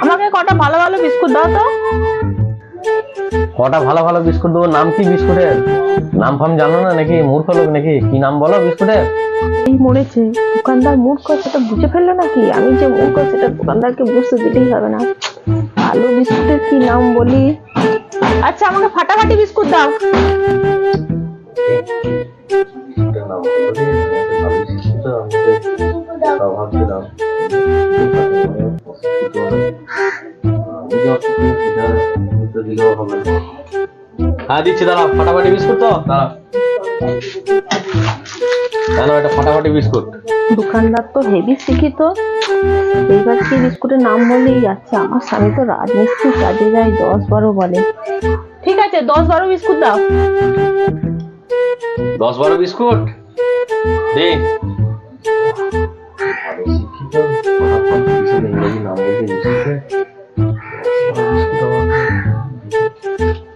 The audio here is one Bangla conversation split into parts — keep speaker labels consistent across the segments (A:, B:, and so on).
A: আমাকে কটা ভালো ভালো বিস্কুট দাও তো।
B: কটা ভালো ভালো বিস্কুট দেবো? নাম কি বিস্কুটের? নাম ফাম জানো না নাকি? মূর্খ লোক নাকি? কি নাম বলো বিস্কুটের?
A: এই মরেছে, দোকানদার মূর্খ সেটা বুঝে ফেললো নাকি? আমি যে মূর্খ সেটা দোকানদারকে বুঝতে দিতেই হবে না। ভালো বিস্কুটের কি নাম বলি? আচ্ছা আমাকে ফাটাফাটি বিস্কুট দাও।
B: হ্যাঁ দিচ্ছি, দাঁড়াও। ফাটাফাটি বিস্কুট তো দাঁড়াও, জানো এটা ফাটাফাটি বিস্কুট।
A: দোকানদার তো হেভি শিক্ষিত, এইবার কি বিস্কুটের নাম বললেই যাচ্ছে। আমার স্বামী তো রাজমিস্ত্রি কাজে যায়, 10-12 বলে। ঠিক আছে 10-12 বিস্কুট দাও।
B: 10-12 বিস্কুট দিন। শিক্ষিত ইংরেজি নাম বলতে বিস্কুটে।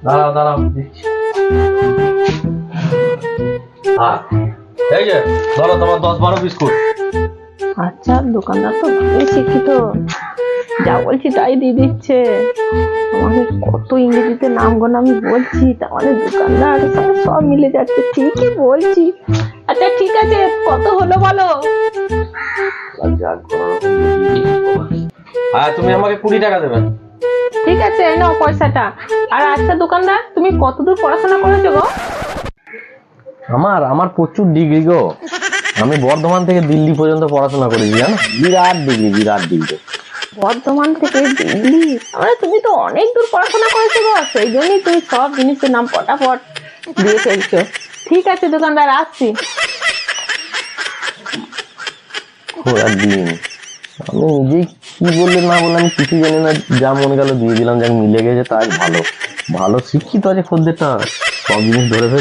B: দাঁড়াও দাঁড়াও দিচ্ছি। হ্যাঁ এই যে ধরো তোমার 10-12 বিস্কুট।
A: আচ্ছা দোকানদার তো ভালোই শিক্ষিত, যা বলছি তাই দিয়ে দিচ্ছে। আমাদের কত ইংরেজিতে নাম গোনা আমি বলছি, তাহলে দোকানদার সঙ্গে সব মিলে যাচ্ছে। ঠিকই বলছি। আচ্ছা ঠিক আছে, কত হলো বলো?
B: হ্যাঁ তুমি আমাকে 20 টাকা দেবে।
A: ঠিক আছে এই নাও পয়সাটা। আর আচ্ছা দোকানদার, তুমি কতদূর পড়াশোনা করেছো গো?
B: আমার প্রচুর ডিগ্রি গো। আমি বর্ধমান থেকে দিল্লি পর্যন্ত পড়াশোনা করেছি, জানো? বিরাট ডিগ্রি।
A: বর্ধমান থেকে দিল্লি? মানে তুমি তো অনেক দূর পড়াশোনা করেছো গো, সেই জন্যই তুমি সব জিনিসের নাম পটাপট দিয়ে ফেলছো। ঠিক আছে দোকানদার, আসছি।
B: দিন আমি নিজেই কি বললে না বললে আমি কিছু জানি না, যা মনে গেল দিয়ে দিলাম, যা মিলে গেছে তাই ভালো। ভালো শিক্ষিত আছে খদ্দেরটা, সব জিনিস ধরে ফেল।